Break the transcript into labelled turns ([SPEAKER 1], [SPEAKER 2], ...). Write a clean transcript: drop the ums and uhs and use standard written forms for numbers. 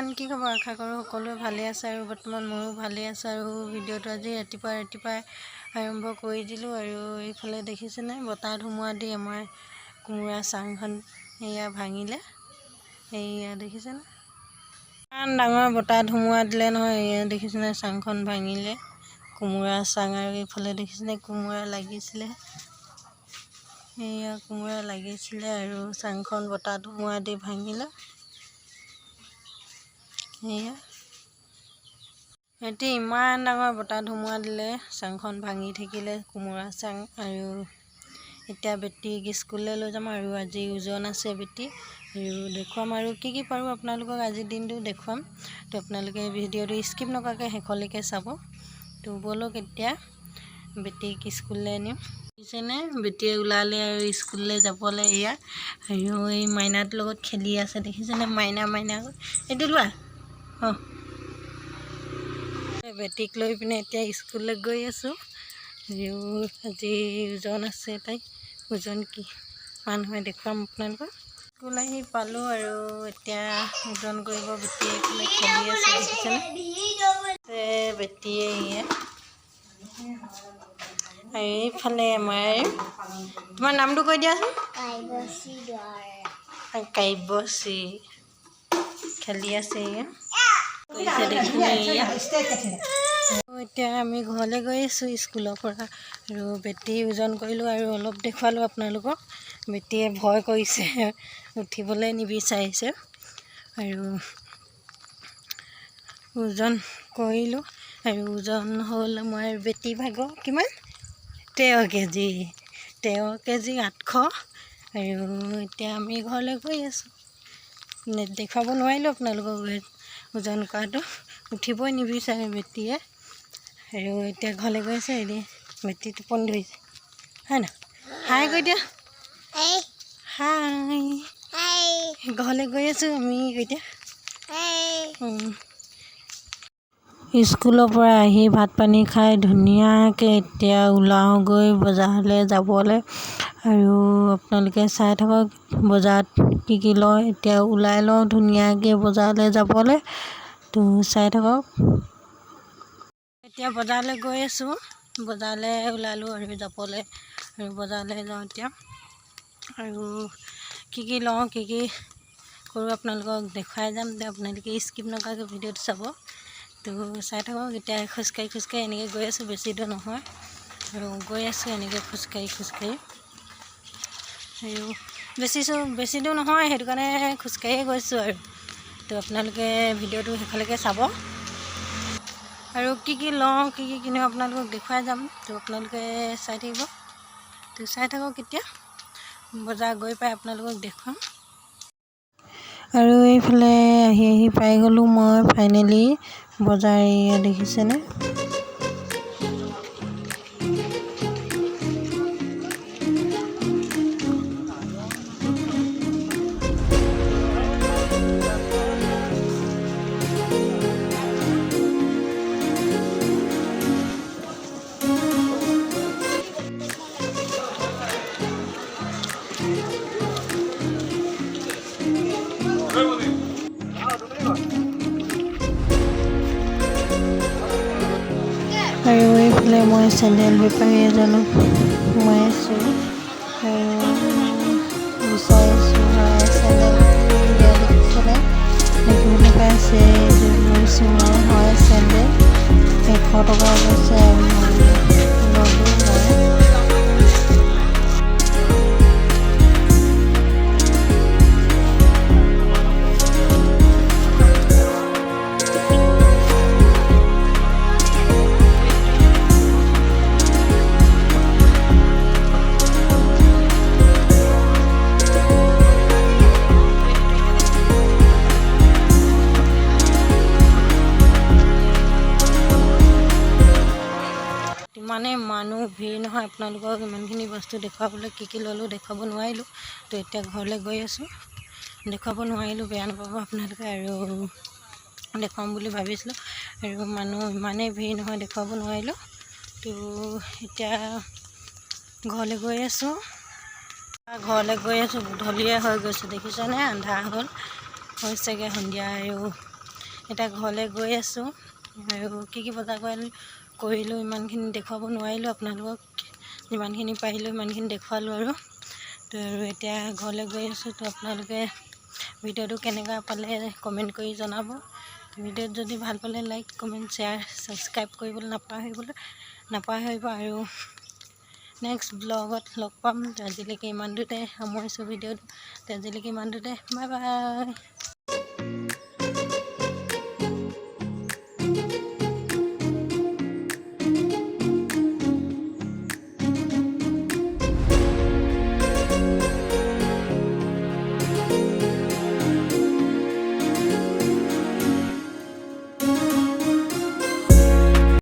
[SPEAKER 1] Everyone কি খবৰ আশা কৰোঁ সকলোৱে ভালে আছে আৰু বৰ্তমান ময়ো ভালে আছোঁ আৰু ভিডিঅ'টো আজি ৰাতিপুৱাই আৰম্ভ কৰি দিলোঁ আৰু এইফালে দেখিছেনে বতাহ ধুমুহা দি আমাৰ কোমোৰা চাংখন এয়া ভাঙিলে এয়া দেখিছেনে ইমান ডাঙৰ বতাহ ধুমুহা দিলে নহয় এয়া দেখিছেনে চাংখন ভাঙিলে কোমোৰা চাং আৰু এইফালে দেখিছেনে কোমোৰা লাগিছিলে এয়া কোমোৰা লাগিছিলে আৰু চাংখন বতাহ ধুমুহা দি ভাঙিলে এয়া এতিয়া ইমান ডাঙৰ বতাহ ধুমুহা দিলে চাংখন ভাঙি থাকিলে কোমোৰা চাং আৰু এতিয়া বেটীক স্কুললৈ লৈ যাম আৰু আজি ওজন আছে বেটী আৰু দেখুৱাম আৰু কি পাৰোঁ আপোনালোকক আজিৰ দিনটো দেখুৱাম তো আপোনালোকে ভিডিঅ'টো স্কিপ নকৰাকৈ শেষলৈকে চাব তো ব'লক এতিয়া বেটীক স্কুললৈ নিম দেখিছেনে বেটীয়ে ওলালে আৰু স্কুললৈ যাবলৈ এয়া আৰু এই মাইনাটোৰ লগত খেলি আছে দেখিছেনে মাইনা এইটো লোৱা অঁ বেটীক লৈ পিনে এতিয়া স্কুললৈ গৈ আছোঁ আৰু আজি ওজন আছে তাইক ওজন কি মানুহে দেখুৱাম আপোনালোকক স্কুল আহি পালোঁ আৰু এতিয়া ওজন কৰিব বেটীয়ে এইফালে খেলি আছে দেখিছেনে বেটীয়ে আৰু এইফালে আমাৰ তোমাৰ নামটো কৈ দিয়াচোন কাব্যশ্ৰী খেলি আছে এতিয়া আমি ঘৰলৈ গৈ আছোঁ স্কুলৰ পৰা আৰু বেটী ওজন কৰিলোঁ আৰু অলপ দেখুৱালোঁ আপোনালোকক বেটীয়ে ভয় কৰিছে উঠিবলৈ নিবিচাৰিছে আৰু ওজন কৰিলোঁ আৰু ওজন হ'ল আমাৰ বেটী ভাগৰ কিমান 13 কেজি 800 আৰু এতিয়া আমি ঘৰলৈ গৈ আছোঁ দেখুৱাব নোৱাৰিলোঁ আপোনালোকক ওজন কৰাটো উঠিবই নিবিচাৰে বেটীয়ে আৰু এতিয়া ঘৰলৈ গৈ আছে এনে বেটী টোপনি ধৰিছে হয় না হাই কৈ দিয়া হাই ঘৰলৈ গৈ আছোঁ আমি এতিয়া স্কুলৰ পৰা আহি ভাত পানী খাই ধুনীয়াকৈ এতিয়া ওলাওঁগৈ বজাৰলৈ যাবলৈ আৰু আপোনালোকে চাই থাকক বজাৰত কি লয় এতিয়া ওলাই লওঁ ধুনীয়াকৈ বজাৰলৈ যাবলৈ তো চাই থাকক এতিয়া বজাৰলৈ গৈ আছোঁ বজাৰলৈ ওলালোঁ আৰু যাবলৈ আৰু বজাৰলৈ যাওঁ এতিয়া আৰু কি লওঁ কি কৰোঁ আপোনালোকক দেখুৱাই যাম আপোনালোকে স্কিপ নকৰাকৈ ভিডিঅ'টো চাব তো চাই থাকক এতিয়া খোজকাঢ়ি এনেকৈ গৈ আছোঁ বেছি দূৰ নহয় আৰু গৈ আছোঁ এনেকৈ খোজকাঢ়ি আৰু বেছি দূৰ নহয় সেইটো কাৰণে খোজকাঢ়িয়ে গৈছোঁ আৰু তো আপোনালোকে ভিডিঅ'টো শেষলৈকে চাব আৰু কি লওঁ কি কিনো আপোনালোকক দেখুৱাই যাম তো আপোনালোকে চাই থাকিব তো চাই থাকক এতিয়া বজাৰ গৈ পাই আপোনালোকক দেখুৱাম আৰু এইফালে আহি পাই গ'লোঁ মই ফাইনেলি বজাৰ এয়া দেখিছেনে আৰু এইফালে মই চেণ্ডেল বেপাৰী এজনক সোমাই আছোঁ আৰু বিচাৰিছোঁ চেণ্ডেল দেখিছিলে দেখিবলৈ পাইছে লৈছোঁ মই হয় চেণ্ডেল 100 টকা কৈছে আৰু ল'লোঁ মই মানে মানুহ ভিৰ নহয় আপোনালোকক ইমানখিনি বস্তু দেখুৱাবলৈ কি ল'লোঁ দেখুৱাব নোৱাৰিলোঁ তো এতিয়া ঘৰলৈ গৈ আছোঁ দেখুৱাব নোৱাৰিলোঁ বেয়া নাপাব আপোনালোকে আৰু দেখুৱাম বুলি ভাবিছিলোঁ আৰু মানুহ ইমানেই ভিৰ নহয় দেখুৱাব নোৱাৰিলোঁ তো এতিয়া ঘৰলৈ গৈ আছোঁ গধূলিয়ে হৈ গৈছে দেখিছেনে আন্ধাৰ হৈছেগৈ সন্ধিয়া আৰু এতিয়া ঘৰলৈ গৈ আছোঁ আৰু কি বজাৰ কৰিলোঁ ইমানখিনি দেখুৱাব নোৱাৰিলোঁ আপোনালোকক। যিমানখিনি পাৰিলোঁ সিমানখিনি দেখুৱালোঁ আৰু এতিয়া ঘৰলৈ গৈ আছোঁ। তো আপোনালোকে ভিডিঅ'টো কেনেকুৱা পালে কমেণ্ট কৰি জনাব। ভিডিঅ'ত যদি ভাল পালে লাইক কমেণ্ট শ্বেয়াৰ ছাবস্ক্ৰাইব কৰিবলৈ নাপাহৰিব আৰু নেক্সট ব্লগত লগ পাম। আজিলৈকে ইমান দূৰতে সামৰিছোঁ ভিডিঅ'টো। আজিলৈকে ইমান দূৰতে বাই বাই।